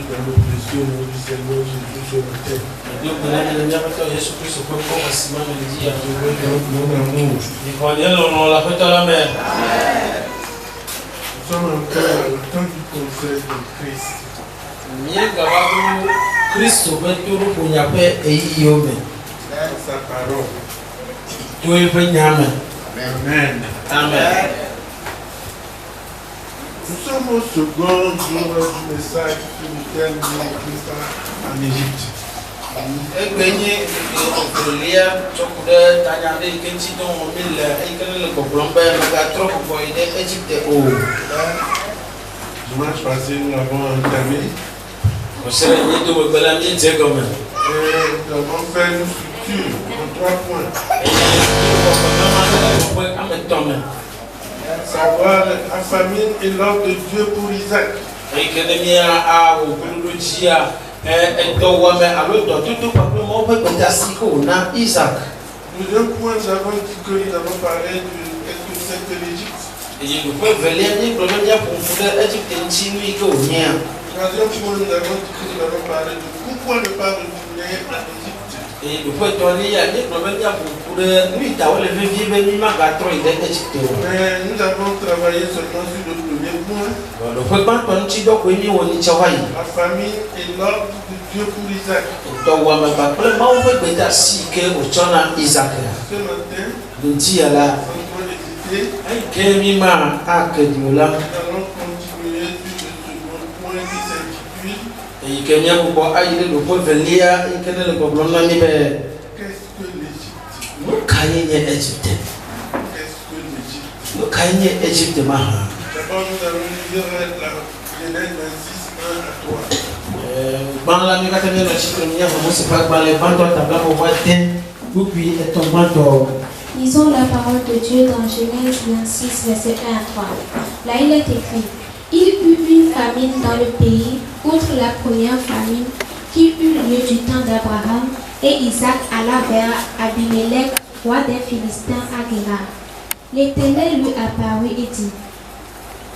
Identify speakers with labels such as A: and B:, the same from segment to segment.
A: dans le précieux nom du Seigneur Jésus ce matin. Mon amour. Nous sommes encore dans le temps du conseil de Christ. Sa parole. Amen.
B: Amen.
A: Nous sommes au second jour du message sur lequel nous sommes en Égypte. Dimanche passé, nous l'avons entamé. Nous avons fait une structure en 3 points. Savoir la famine et l'ordre de Dieu pour Isaac. Deuxième point, nous avons dit que nous avons parlé de qu'est-ce que c'est que l'Égypte. Troisième point, nous avons dit que nous avons parlé de pourquoi ne pas retourner à l'Égypte. Mais nous avons travaillé seulement sur le premier point. La famille et l'ordre de Dieu pour Isaac. Ce matin, nous allons continuer sur le second point qui s'intitule qu'est-ce que l'Égypte? D'abord, nous allons lire la Genèse 26, 1 à 3.
C: Lisons la parole de Dieu dans Genèse 26, versets 1 à 3. Là, il est écrit: il eut une famine dans le pays, outre la première famine qui eut lieu du temps d'Abraham, et Isaac alla vers Abimelech, roi des Philistins, à Guérar. L'Éternel lui apparut et dit: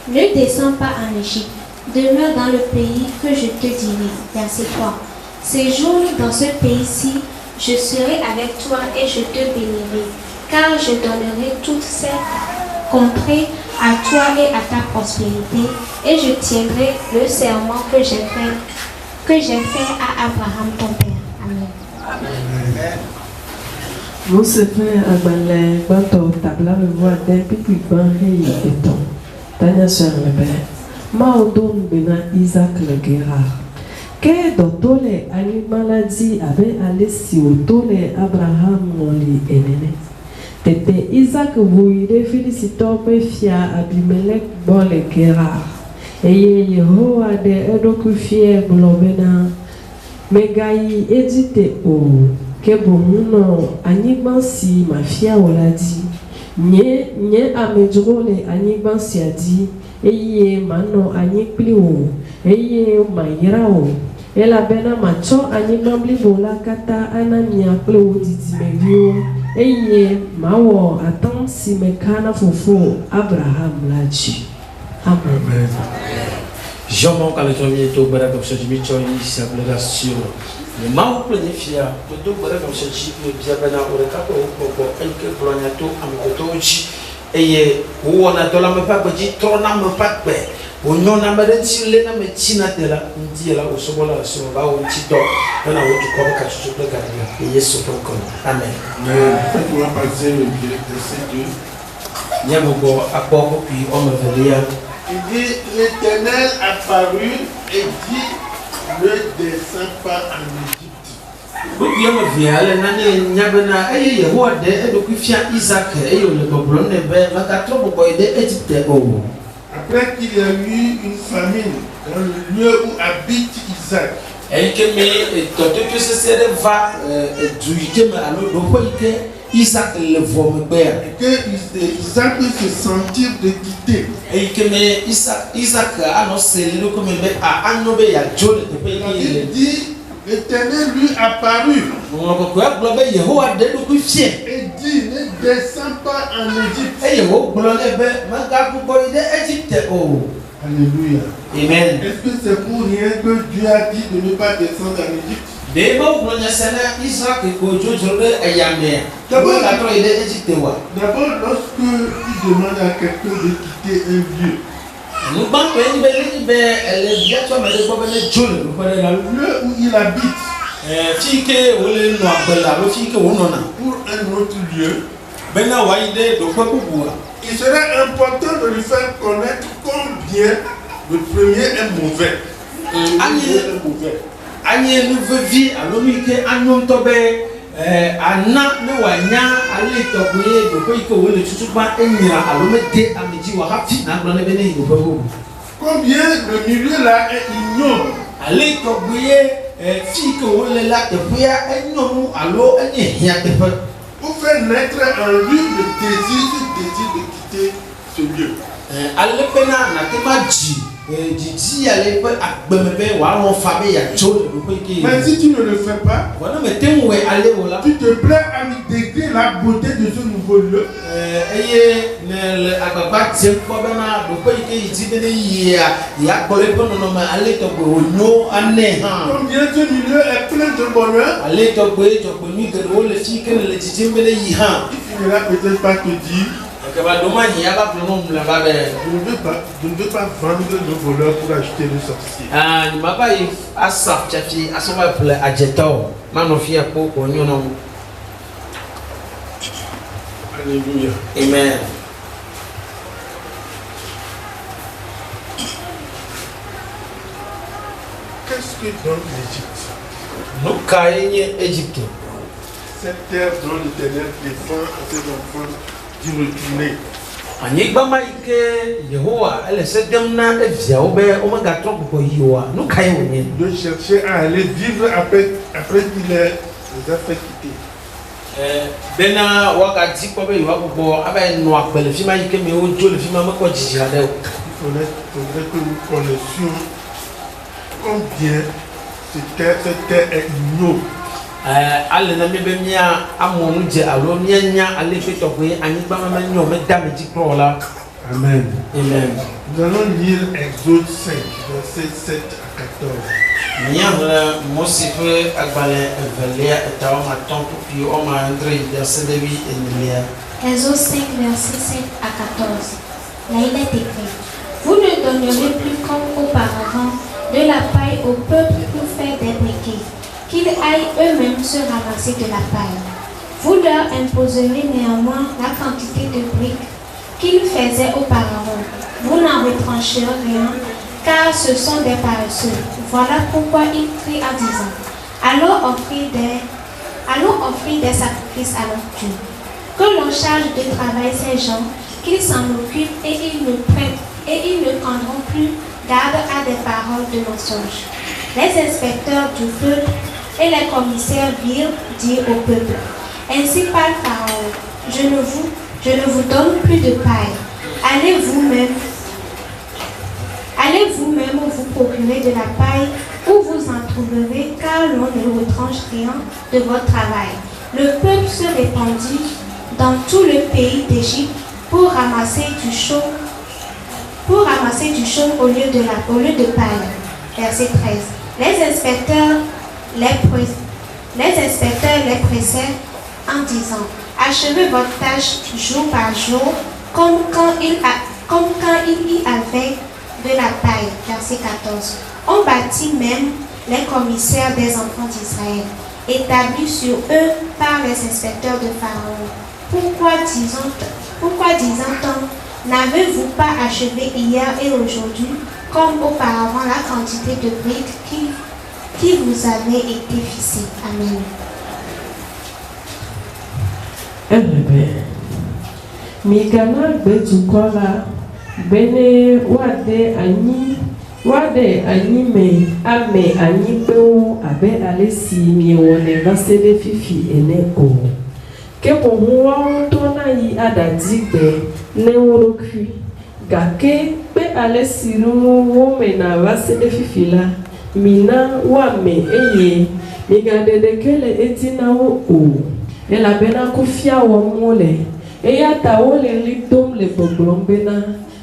C: ne descends pas en Égypte, demeure dans le pays que je te dirai. Verset 3. Séjourne dans ce pays-ci, je serai avec toi et je te bénirai, car je donnerai toutes ces contrées à toi et à ta prospérité, et je tiendrai le serment que j'ai fait à Abraham ton père. Amen.
B: Amen.
D: Vous savez, abalé, bateau, tabla, me voit d'un petit bain et ton. Tania sœur le père. Maudon bena Isaac le Guérard. Que d'autres animaladi avait allé si autour Abraham moli enene. Tete Isaac vouille félicitons fia Abimelech bon le Guérard. Et Yehowa de edokufie globena. Megayi edite o. Que bomuno anigbansi mafia oladi. Nye amedro le anigbansi adi. Eye mano anyikpli o. Eye mayira o. Ela bena macho anyigbanbli bola kata anamia kple o didimevio. Eye mawo atam si mekana fofo Abraham laji. Amen.
E: Jean manque à l'étoile to bara comme ça du micho ici à l'abnégation. Le mau planifia to bara comme ça du bien bana o rekapo ko elke blognato amkotoji eye o na dola me pa baji trona me pa pe o nyona marensi le na metina tela ndiela o sobola so ba o tito na o tu ko ka tu pe ka dia yesu ko ko amen.
A: On va passer le verset 2.
E: Nyambo akoko puis on me velia.
A: Il dit, l'Éternel apparut et dit, ne descends pas en Égypte. Après qu'il y a eu une famine dans le lieu où habite Isaac.
E: Isaac le voit me père.
A: Que Isaac peut se sentir de quitter.
E: Et que Isaac a annoncé le comme a annoncé à John de pays.
A: Il dit, l'Éternel lui apparut.
E: Et dit, ne
A: descends pas en Égypte. Alléluia.
E: Amen.
A: Est-ce que c'est pour rien que Dieu a dit de ne pas descendre en Égypte?
E: D'abord,
A: lorsque il demande à quelqu'un de quitter un lieu, le lieu où il habite, pour un autre lieu, il serait important de lui faire connaître combien le premier est mauvais. Combien le milieu là est ignoble. Pour faire naître en lui le désir de quitter ce lieu. Mais si tu ne le fais pas, tu te plais à lui décrire la beauté de ce nouveau lieu. Combien ce milieu est plein de bonheur, il finira peut-être pas te dire: je ne veux pas vendre le voleur pour acheter le sorcier. Alléluia.
E: Amen.
A: Qu'est-ce que donne l'Égypte? Cette terre dont l'Éternel défend à ses enfants d'y retourner. De chercher à aller vivre après qu'il les a fait quitter. Faudrait que nous connaissions combien cette terre est ignoble. Amen.
E: Amen.
A: Nous allons lire Exode 5, versets 7 à 14.
C: Exode 5, versets 7 à 14. Là, il est écrit: vous ne donnerez plus comme auparavant de la paille au peuple pour faire des briquets, qu'ils aillent eux-mêmes se ramasser de la paille. Vous leur imposerez néanmoins la quantité de briques qu'ils faisaient auparavant. Vous n'en retrancherez rien, car ce sont des paresseux. Voilà pourquoi il crie en disant: allons offrir des sacrifices à leur Dieu. Que l'on charge de travail ces gens, qu'ils s'en occupent et ils ne prendront plus garde à des paroles de mensonge. Les inspecteurs du peuple et les commissaires virent dire au peuple: ainsi parle Pharaon, je ne vous donne plus de paille. Allez vous-même vous procurer de la paille où vous en trouverez, car l'on ne retranche rien de votre travail. Le peuple se répandit dans tout le pays d'Égypte pour ramasser du chaume au lieu de paille. Verset 13. Les inspecteurs les pressaient en disant: achevez votre tâche jour par jour, comme quand il y avait de la paille. Verset 14. On bâtit même les commissaires des enfants d'Israël, établis sur eux par les inspecteurs de Pharaon. Pourquoi disant-on: n'avez-vous pas achevé hier et aujourd'hui, comme auparavant, la quantité de briques qui vous avait été fixée? Amen.
D: Migana betukola bene wade anyi me ame anyi bewo abe alesi mi wone vasede fifi eneko ke bohuwa to na yi adadigbe leworoku gake pe alesi nu wo me na vasede fifi la mina wa me eye migadede kele etina wo o ela bena kufia wo mole eya ta wo le li dom le gbɔgblɔm bena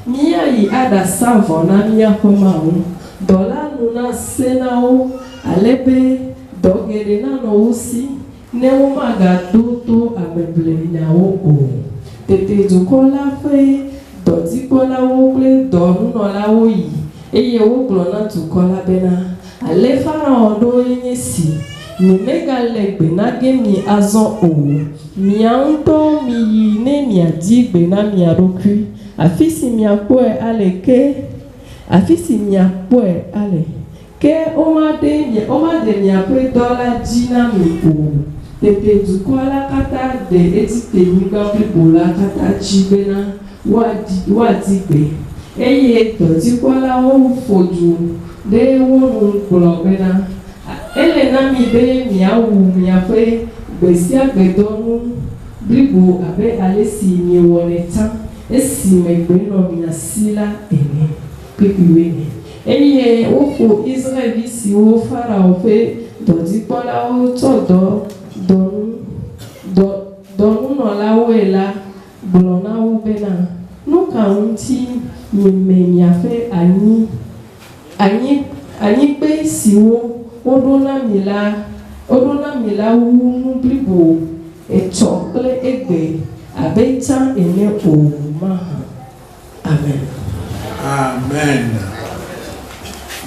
D: mía yi aɖasa vɔ na míaƒe Mawu dɔ la nu na se na wo ale be dɔ geɖe nanɔ wo si ne womagado to ameblenyawo o. Tete dukɔ la ƒe dɔdzikpɔlawo kple dɔnunɔlawo yi eye wogblɔ na dukɔ la bena ale Farao ɖo nye si nyemegale gbe na ge mi azɔ o. Mia ŋutɔ mi yi ne miadi gbe na mia ɖokui. Afi si miakpɔe ale ke womade miaƒe dɔ la dzi na mi o. Tete dukɔ la katã de Egiptenyigba blibo la katã dzi bena woadi gbe eye dɔdzikpɔlawo ƒo du ɖe wo nu gblɔ bena ele na mi be miawu miaƒe gbe sia gbe dɔnu blibo abe ale si miewɔnɛ tsã esi megbe nɔ mia si la ene kpekpewoe ne eye woƒo Israelvi siwo Farao ƒe dɔdzikpɔlawo tsɔ dɔnunɔlawoe la gblɔ na wo bena nu ka ŋuti mieme miaƒe anyigbe siwo woɖo na mi la wu nu blibo etsɔ kple egbe abe tsã ene o mahã. Amen.
A: Amen.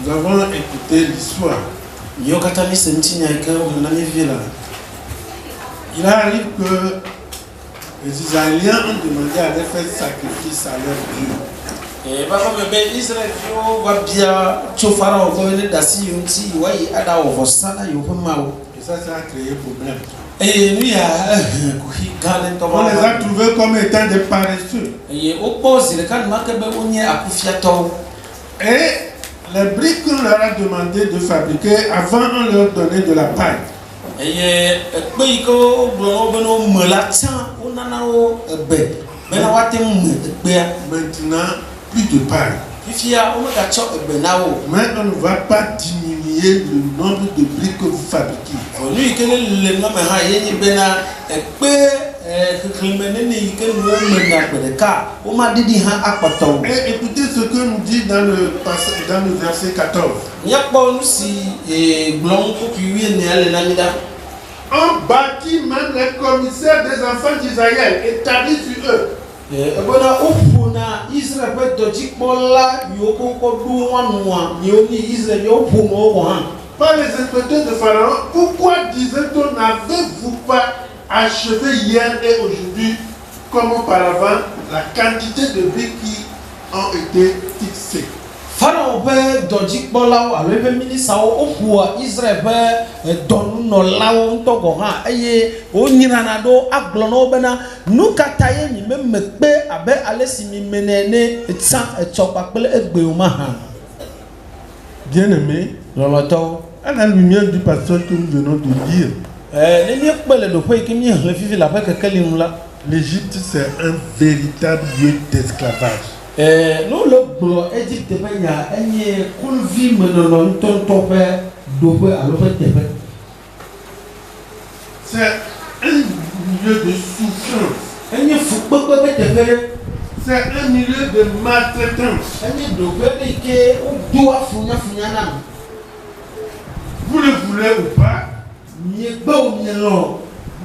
A: Nous avons écouté l'histoire. Il arrive que les Israéliens ont demandé à aller faire sacrifice à leur Dieu. Et ça a créé problème. On les a trouvés comme étant des paresseux. Et les briques qu'on leur a demandé de fabriquer, avant on leur donnait de la paille. Maintenant, plus de paille. Mais on ne va pas diminuer le nombre de briques que vous fabriquez. Et écoutez ce que nous dit dans le verset 14. On bâtit même les commissaires des enfants d'Israël, établis sur eux. Par les inspecteurs de Pharaon, pourquoi disait-on n'avez-vous pas achevé hier et aujourd'hui comme auparavant la quantité de briques qui ont été fixées?
E: Pharaon be dɔdzikpɔlawo alo eƒe ministawo woƒoa Israel ƒe dɔnunɔlawo ŋutɔ gɔ hã eye wonyirana ɖo agblɔ na wo bena nu ka ta ye mi me kpe abe ale si mi me ne tsã etsɔ kpakple egbewo ma hã.
A: Bien-aimé,
E: lɔlɔtɔwo.
A: À la lumière du passage que nous venons de lire,
E: Ne miekpe le ɖoƒe yi ke miehle fifi le aƒe kekeli ŋu la.
A: l'Égypte c'est un véritable lieu d'esclavage.
E: Nous le gblɔ Égypte ƒe nya enye kulvi menɔnɔ ŋutɔŋutɔ ƒe ɖoƒe alo ƒe teƒe.
A: C'est un milieu de souffrance.
E: Enye fukpekpe ƒe teƒe.
A: C'est un milieu de maltraitance.
E: Enye ɖoƒe yi ke wodo afunyafunya nam.
A: Vous le voulez ou pas,
E: Miegbe wo mielɔ.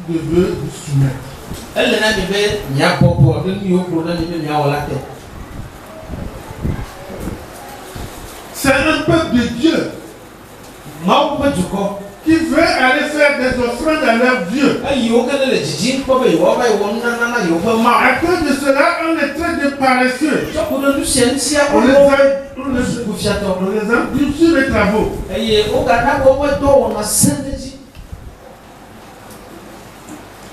A: vous devez vous soumettre.
E: Ele na mi be miabɔbɔ abe nu yiwo gblɔ na mi be miawɔ la te.
A: C'est un peuple de Dieu
E: Mawu ƒe dukɔ.
A: qui veut aller faire des offrandes à leur Dieu.
E: Eyiwo ke ne le dzidzim kpɔ be yewoava yi wɔ nunana na yewo ƒe Mawu.
A: À cause de cela, on les traite de paresseux.
E: Tsɔko ɖe nu sia ŋutia
A: On les
E: kufiatɔ.
A: endurcit sur les travaux.
E: Eye wogana woƒe dɔwɔna sẽ ɖe dzi.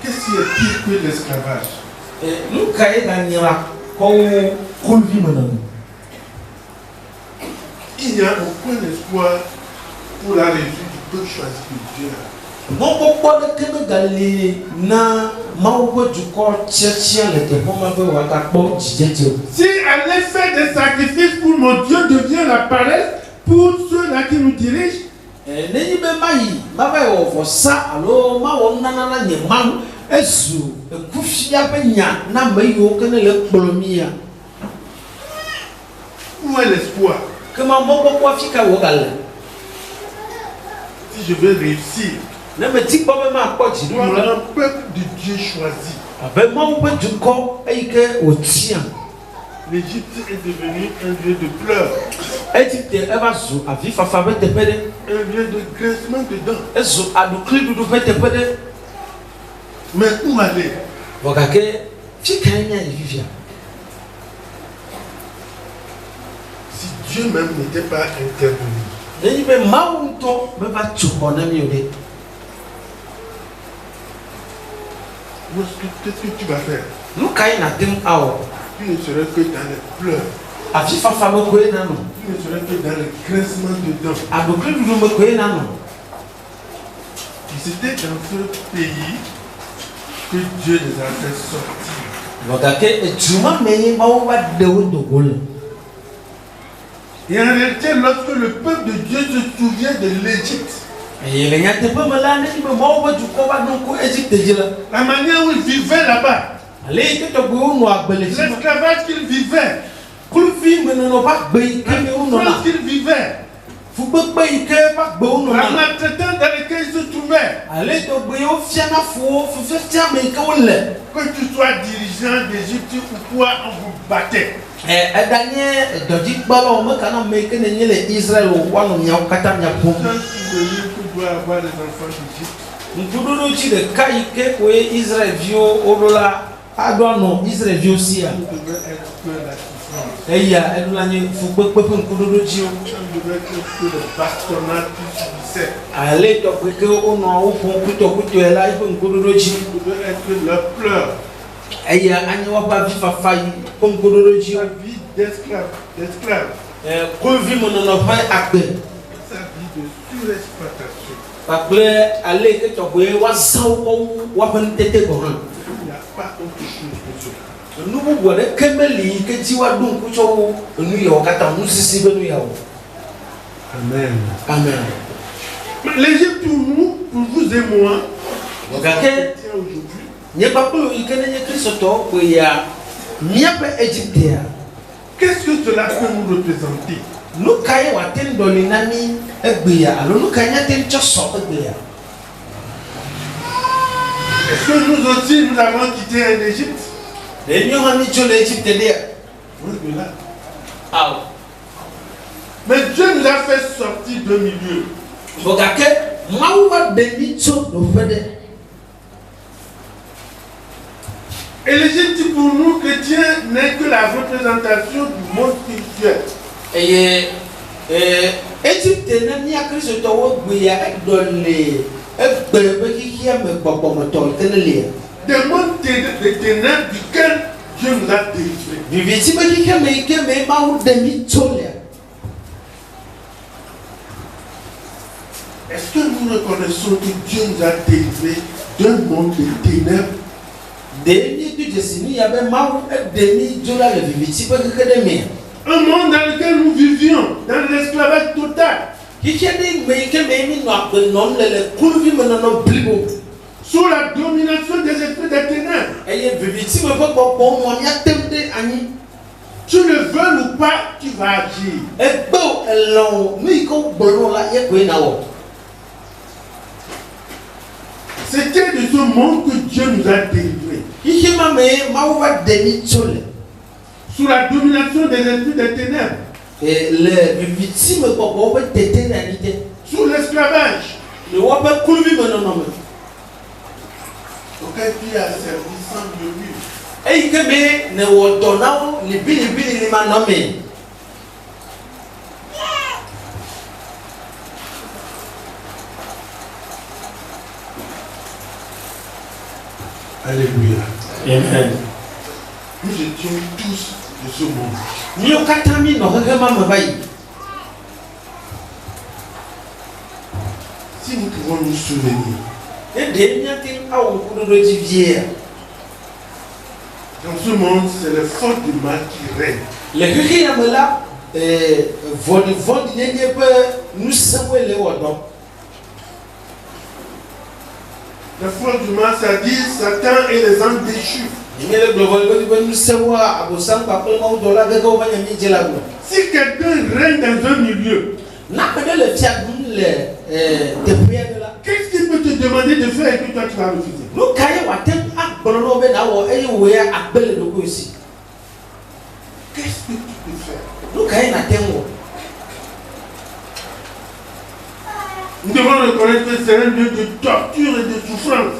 A: Qu'est-ce qui est pire que l'esclavage?
E: Nu ka ye ganyra kɔwu kulvi menɔnɔ.
A: Il n'y a aucun espoir pour la réussite du peuple choisi de Dieu.
E: Mɔkpɔkpɔ ɖeke megali na Mawu ƒe dukɔ tiatia le teƒe ma be woagakpɔ dzidzedze.
A: Si aller faire des sacrifices pour mon Dieu devient la paresse pour ceux-là qui nous dirigent,
E: Nenyi be ma yi ma va yi wɔ vɔsa alo ma wɔ nunana na nye Mawu ezu ekufia benya na mayo kene le kplomia.
A: Où est l'espoir?
E: Comment mon quoi fika wogale?
A: Si je veux réussir,
E: Na me ti pas même akọ ji
A: moi,
E: du
A: un
E: la.
A: peuple de Dieu choisi.
E: Abe ma wo du ko eyike otia.
A: L'Égypte est devenue un lieu de pleurs,
E: Egypte eva zu avi fafa be tepede.
A: un lieu de grincement de dents.
E: Ezu adukri dudu be tepede.
A: Mais où aller?
E: Wogake fika nya vivia.
A: Si Dieu même n'était pas intervenu,
E: Eyi be mawu to me va tu bona mi ode.
A: qu'est-ce que tu vas faire?
E: Nu kai na dem awo.
A: Tu ne serais que dans les pleurs,
E: Avi fafa me ko na no.
A: tu ne serais que dans le grincement de dents.
E: Adukri dudu me ko na no.
A: Et c'était dans ce pays que Dieu les a fait sortir.
E: Wogake ejuma meyi mawu ba de wo dogole.
A: Et en réalité, lorsque le peuple de Dieu se souvient de l'Égypte,
E: Ele nya te pe me la ne be mawu ba du ko ba no ko Egypte jila.
A: la manière où ils vivaient là-bas,
E: Ale ke to go no agbele si.
A: l'esclavage qu'ils vivaient,
E: Kulfi me no ba gbe ke me
A: la
E: no na.
A: souffrance qu'ils vivaient,
E: Fu gbe ike ba gbe no
A: la
E: na.
A: maltraitance dans laquelle ils se trouvaient,
E: Ale to gbe yo fia na fu fu fe tia me ke wo le.
A: que tu sois dirigeant d'Égypte ou quoi, on vous battait.
E: Edanye doji gbalo me kana me ke ne nyele Israel wa no nya kata nya po.
A: C'est un souvenir que doivent avoir les enfants d'Égypte.
E: Nkududu chi de kai ke ko Israel vio odola adono Israel vio sia.
A: On devait être que la souffrance.
E: Eya edula ni fu pepe nkududu chi o.
A: On devait être que le bastonnat qui subissait.
E: Ale to ke ono o pon kuto ela ipo nkududu chi.
A: On devait être que leurs pleurs,
E: Eya anyi wa ba vi fafa yi po nkududu chi o.
A: sa vie d'esclave,
E: Kulvi mo no fa akpe.
A: sa vie de surexploitation.
E: Akple ale ke to ko wa sawo ko wa pen tete ko han.
A: Il n'y a pas autre chose que cela.
E: Nubu bode kemeli ke jiwa dun ku cho nu yo kata nu sisi be nu ya o.
A: Amen.
E: Amen.
A: Mais l'Égypte pour nous, pour vous et moi,
E: Wogake
A: tiens aujourd'hui,
E: nye papulu ikene nye Kristo to ko ya miape Egypte.
A: qu'est-ce que cela peut nous représenter?
E: Nu kai wa ten doli nani egbe ya alo nu kai nya ten cho so egbe ya.
A: Est-ce que nous aussi, nous avons quitté l'Égypte?
E: Le nyo hani cho le Egypte de.
A: Oui, de là.
E: Aw.
A: Mais Dieu nous a fait sortir de milieu.
E: Wogake mawu wa beni cho do fede.
A: Et l'Égypte pour nous chrétiens n'est que la représentation du monde spirituel.
E: Eye Egypte na ni Kristo to wo gbe ya edole egbe be kihia me gbogbo moto kenele.
A: Des mondes de ténèbres duquel Dieu nous a délivrés.
E: Viviti be kihia me ke me mawu demi tole.
A: Est-ce que nous reconnaissons que Dieu nous a délivrés d'un monde de ténèbres?
E: Demi du desini ya be mawu demi jola le viviti be kede me.
A: Un monde dans lequel nous vivions, dans l'esclavage total,
E: Kihia de me ke me mi no akpe non le kulvi me no blibo.
A: sous la domination des esprits des ténèbres.
E: Eye viviti me be gbogbo mo mi atemde ani.
A: Tu le veux ou pas, tu vas agir.
E: Egbe elon mi ko gboro la ye ko na wo.
A: C'était de ce monde que Dieu nous a délivrés.
E: Kihia ma me mawu wa demi tole.
A: Sous la domination des esprits des ténèbres.
E: Et le viviti me gbogbo be tete na ni te.
A: Sous l'esclavage.
E: Le wa be kulvi me no me.
A: Auquel tu as servi sans murmure.
E: Eyi ke me ne wo do na wo libi ni ma no me.
A: Alléluia.
E: Amen.
A: Nous étions tous de ce monde.
E: Ni o kata mi no he ma me bai.
A: Si nous pouvons nous souvenir,
E: E de mi ati awu kudo do ji vie.
A: dans ce monde, c'est les forces du mal qui règnent.
E: Le keke ya me la vodi ne pe nu sawe le wo do.
A: La force du mal, ça dit Satan et les anges déchus. Si quelqu'un règne dans un milieu, qu'est-ce qu'il peut te demander de faire et que toi tu vas refuser? Qu'est-ce que tu peux faire? Nous devons reconnaître que c'est un lieu de torture et de souffrance.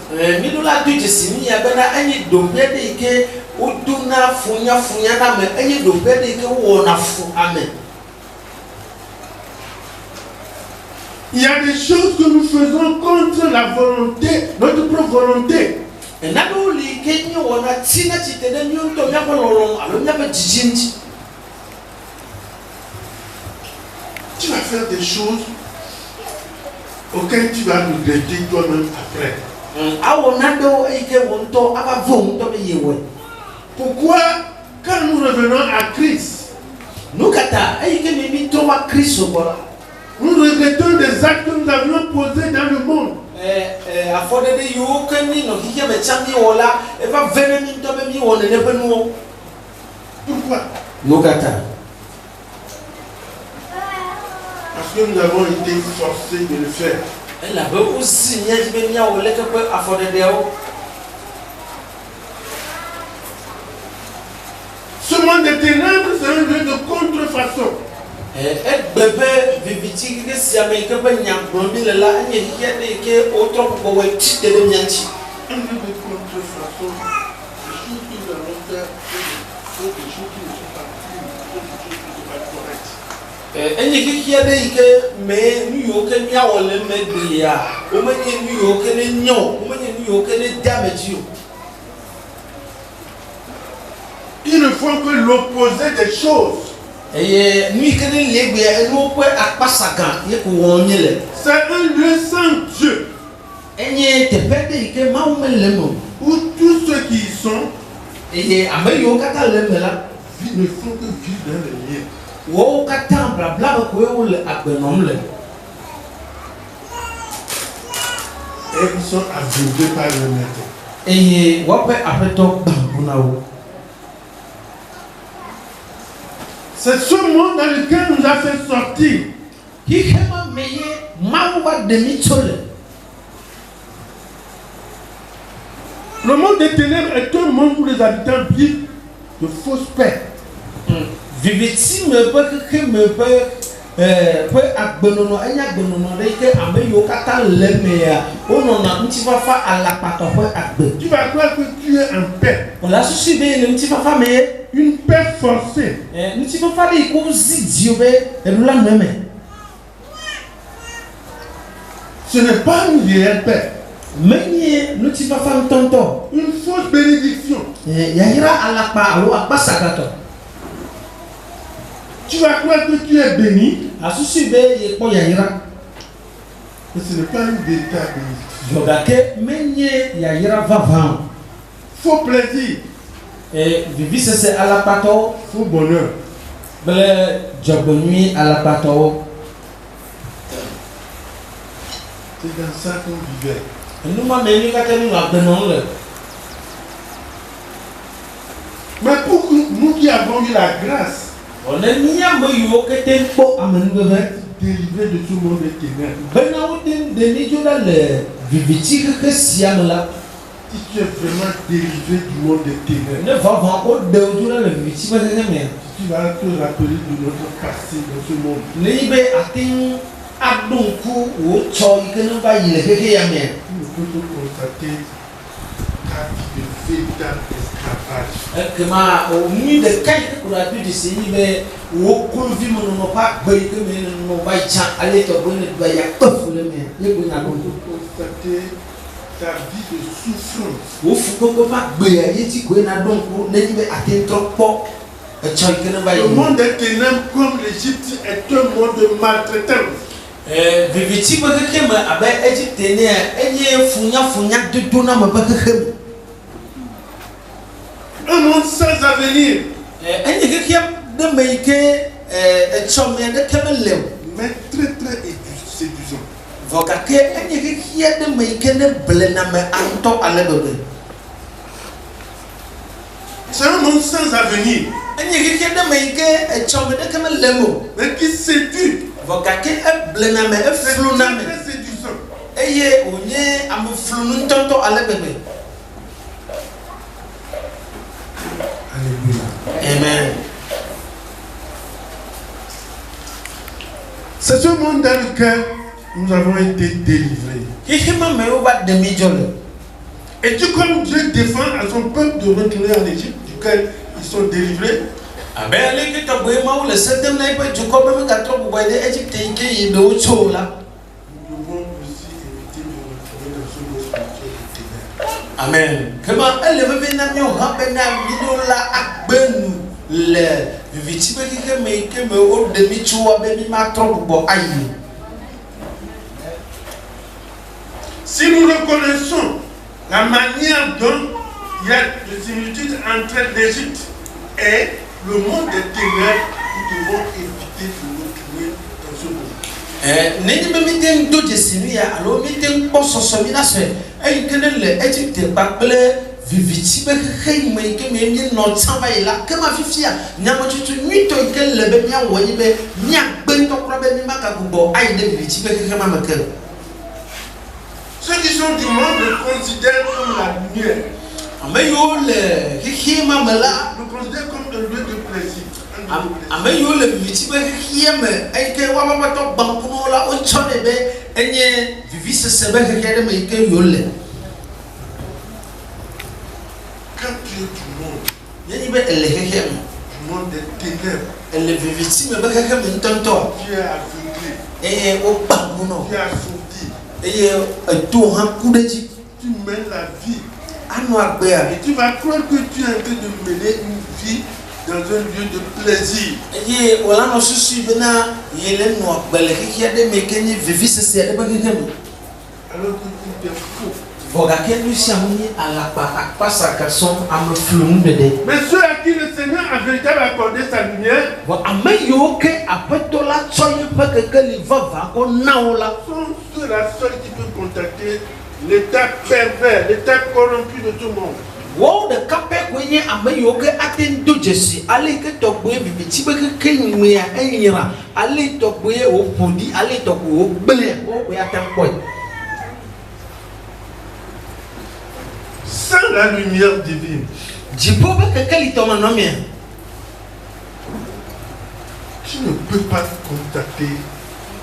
A: Il y a des choses que nous faisons contre la volonté, notre propre volonté. Tu vas faire des choses auxquelles tu vas regretter toi-même après. Pourquoi, quand nous revenons à Christ, nous regrettons des actes que nous avions posés dans le monde? Pourquoi? Parce que nous avons été forcés de le faire. Ce monde des ténèbres, c'est un lieu de contrefaçon. Un lieu de contrefaçon. Ils ne font que l'opposé des choses. C'est un lieu sans Dieu. Où tous ceux qui y sont ne font que vivre dans le lien. Et ils sont aveuglés par le maître. C'est ce monde dans lequel nous a fait sortir. Le monde des ténèbres est un monde où les habitants vivent de fausses paix. Tu vas croire que tu es en paix. Une paix forcée. Ce n'est pas une réelle paix. Une fausse bénédiction. Tu vas croire que tu es béni. Mais ce n'est pas une véritable bénédiction. Faux plaisir. Faux bonheur. C'est dans ça qu'on vivait. Mais pour nous qui avons eu la grâce délivré de tout le monde des ténèbres. Si tu es vraiment délivré du monde des ténèbres, tu vas te rappeler de notre passé dans ce monde. Tu ne peux te constater ta vie de véritable esclavage. Constater ta vie de souffrance. Le monde des ténèbres, comme l'Égypte, est un monde de maltraitance. Un monde sans avenir. Mais très très séduisant.
E: Vokake enye kia de meikene blename anto alebebe.
A: C'est un monde sans avenir.
E: Enye kia de meike echomede keme lemo.
A: Mais qui séduit.
E: Vokake blename fluname.
A: C'est séduisant.
E: Eye onye am flunu tonto alebebe.
A: Alléluia.
E: Amen.
A: C'est ce monde dans lequel nous avons été délivrés. Et tu comme Dieu défend à son peuple de retourner en Égypte, duquel ils sont délivrés. Nous devons aussi éviter de retrouver dans ce monde spirituel de ténèbres.
E: Amen. Comment elle veut venir rappeler le vivitibe qui me au demi chua baby ma trop aïe.
A: Si nous reconnaissons la manière dont il y a des similitudes entre l'Égypte et le monde des ténèbres, nous devons éviter de retrouver dans ce monde.
E: N'est pas meeting do Jessinia, alors meeting posso somina se, et que le Égypte pas vivitibe qui me no tsamba ila kama fifia nyama tutu nyito ikel lebe nya woni be nya bento krobe mi maka bubo ai de vivitibe qui kama makel.
A: Ceux qui sont du monde le considèrent comme la lumière.
E: Ameyo le kikima mala
A: Le considèrent comme un lieu de plaisir.
E: Ameyo le vivitibe kikima ai ke wa ba to bankuno la o chone be enye vivise sebe kekede me ke yole.
A: Quand tu es du monde,
E: du
A: monde des ténèbres,
E: tu es
A: aveuglé,
E: tu es
A: assourdi, tu mènes la vie et tu vas croire que tu es en train de mener une vie dans un lieu de plaisir. Alors que tu es faux. Mais ceux à qui le Seigneur a véritablement accordé sa lumière sont ceux-là seuls qui peuvent contacter l'état pervers, l'état corrompu de tout le monde.
E: Wow, the capet when you are mayoke acting to Jesse, I like it to wave with Chibuka King, we are anywhere. I like to wear or pony, I like to go, Billy, we are 10 points.
A: Sans la lumière divine,
E: tu
A: ne peux pas contacter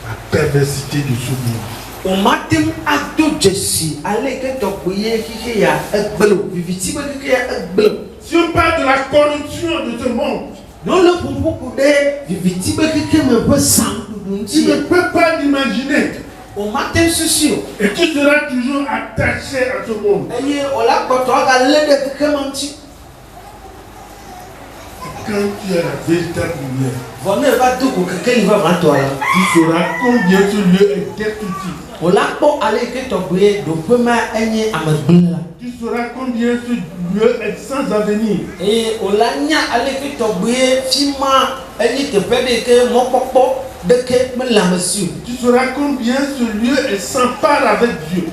A: la perversité de ce monde.
E: On matin acto Jesse, I like it to wear here a blue, Vivitima
A: Si on parle de la corruption de ce monde,
E: non, le pour Vivitima
A: tu ne peux pas l'imaginer.
E: On matin ceci.
A: Et tu seras toujours attaché à ce monde. Quand tu as la véritable lumière, tu sauras combien ce lieu est destructif. Tu sauras combien ce lieu est sans avenir. Tu sauras combien ce lieu est sans part avec Dieu.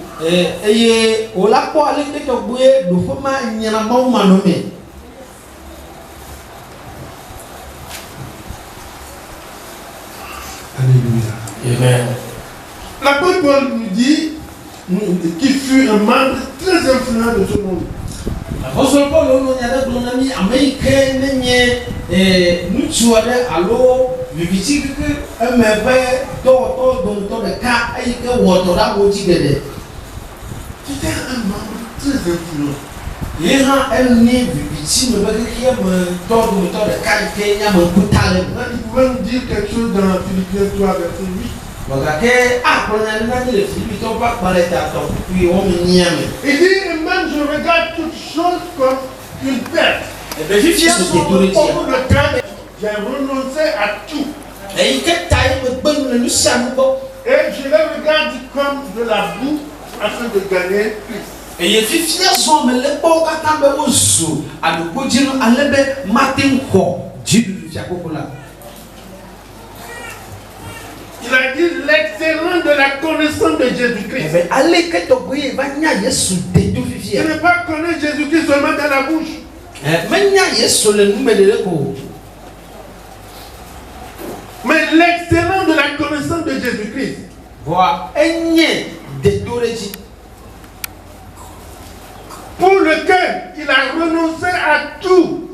A: Alléluia.
E: Amen.
A: L'apôtre Paul nous dit qu'il fut un membre très influent de ce monde.
E: L'apôtre Paul nous dit que Américain n'est nous alors viviti que un mauvais docteur de cas et que Watora Wojigede.
A: C'était un membre très influent.
E: Il a un nez viviti, mais qui est un docteur de cas et qui a un boutal.
A: Il pouvait nous dire quelque chose dans Philippiens 3, verset 8. Il dit, et même je regarde toutes choses comme une perte. Pour le temps, j'ai renoncé à tout. Et je les regarde comme de la boue afin de gagner Christ.
E: Et il fit son me le bon katambe osu à le bodino à l'ebe matin ko jidu fiakola.
A: Il a dit l'excellence de la connaissance de Jésus-Christ. Ce n'est pas connaître Jésus-Christ seulement dans la bouche. Mais l'excellence de la connaissance de Jésus-Christ. Pour lequel il a renoncé à tout.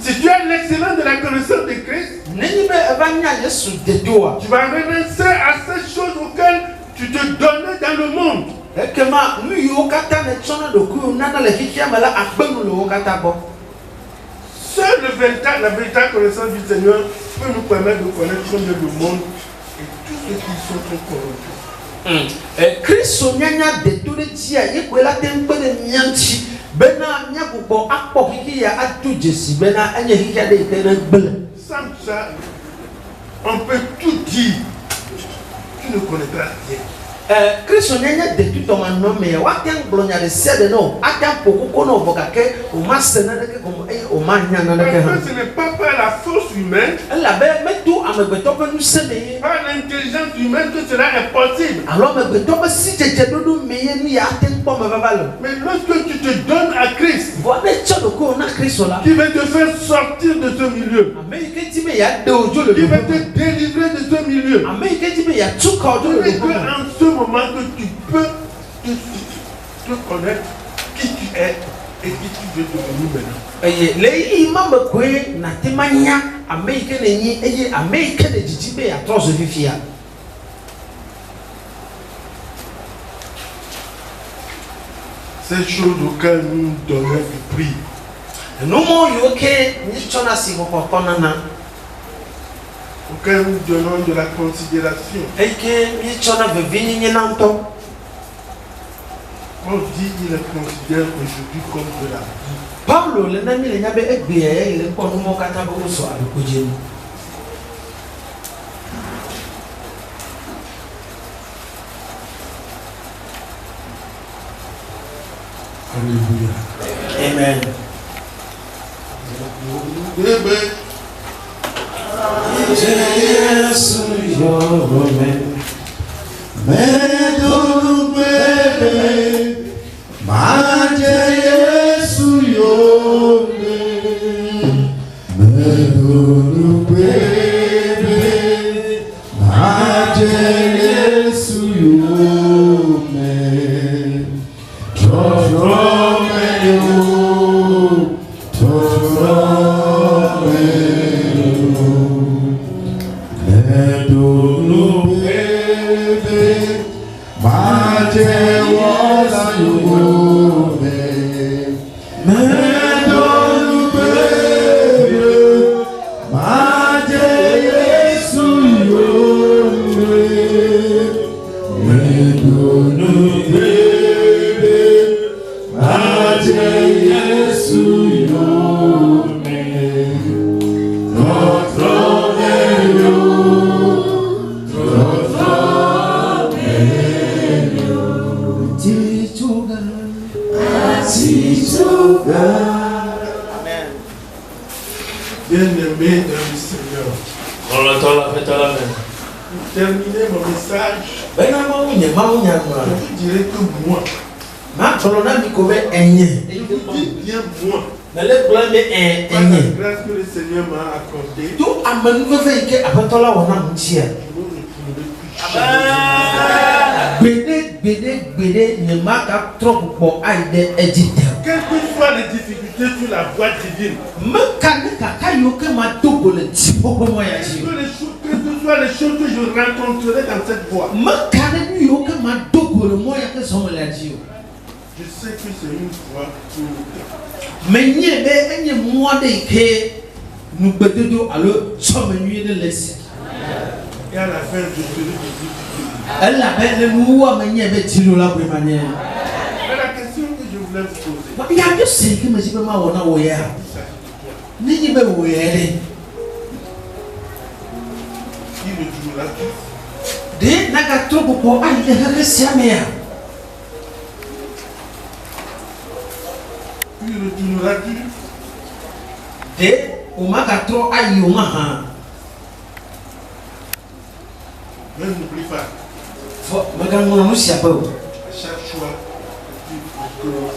A: Si tu as l'excellence de la connaissance de Christ, tu vas renoncer à ces choses auxquelles tu te donnais dans le monde. Seule la véritable connaissance du Seigneur peut nous permettre de connaître le monde et tous ceux qui sont trop corrompus. Sans ça, on peut tout dire. Tu ne connaîtras rien.
E: Christ de tout ton nom, mais ce
A: n'est pas par la force humaine, par l'intelligence humaine que cela est possible. Mais lorsque tu te donnes à Christ, qui va te faire sortir de ce milieu, qui va te délivrer de ce milieu, en ce moment que tu peux te connaître qui tu es et qui tu veux devenir maintenant. Ces choses auxquelles nous donnons du prix. Auquel nous donnons de la considération. On dit qu'il le considère aujourd'hui comme de la vie. Alléluia.
E: Amen.
A: Amen. Bien-aimé dans le Seigneur. Pour terminer mon message, je vous dirai que moi, je vous dis bien moi, par la grâce que le Seigneur m'a accordée, je ne me retrouverai quelles que soient les difficultés sur la voie divine, quelles que soient les choses que je rencontrerai dans cette voie, je sais que c'est une voie pour et à la fin, je serai difficile. Mais la question que je voulais vous poser, il retournera-t-il? Il retournera-t-il? Ne n'oublie pas,
E: Magan si a pas.
A: à chaque choix, tu peux voir.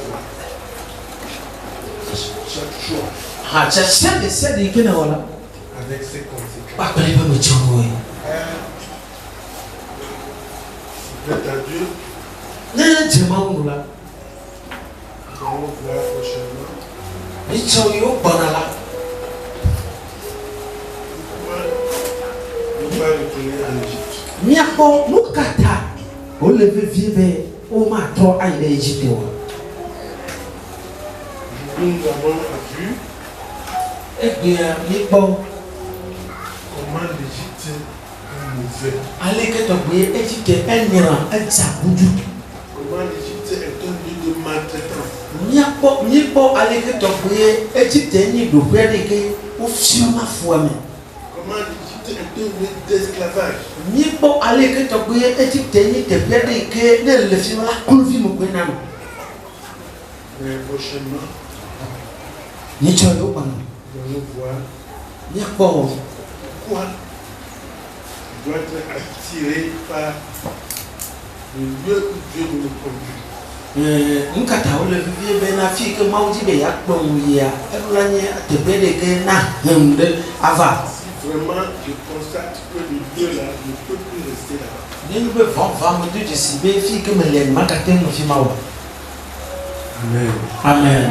A: Chaque choix
E: Ha, c'est des que voilà.
A: avec ses conséquences.
E: Pas que les pas me tchouer.
A: Plaît à Dieu,
E: Ne dis-moi là.
A: nous allons voir prochainement.
E: Ni tchou yo banala.
A: Pourquoi nous pas retourner en Égypte?
E: Miako lukata. O leve vive o ma tro ai de Égypte wa.
A: Nous avons vu
E: E bien mi bon.
A: comment l'Égypte est mauvais.
E: Ale que to gbe Égypte enira e jabuju.
A: Comment l'Égypte est un lieu de maltraitance.
E: Mi bon ale que to gbe Égypte ni do gbe de ke o fi ma fo mi.
A: Comment l'Égypte est un lieu d'esclavage.
E: Mi bon ale que to gbe Égypte ni te gbe de ke ne le fi la kulvi mo gbe na no.
A: Mais prochainement,
E: Ni tchou yo ban.
A: nous allons voir
E: Mi bon
A: pourquoi il doit être attiré par le lieu où Dieu nous conduit.
E: nkata o le vive na fi ke mauji be ya gbon ya e la ni te gbe de ke na de ava.
A: Si vraiment je constate que le lieu là ne peut plus rester là-bas.
E: Ni be va me de si be fi ke me le makate mo fi mawa.
A: Amen.
E: Amen.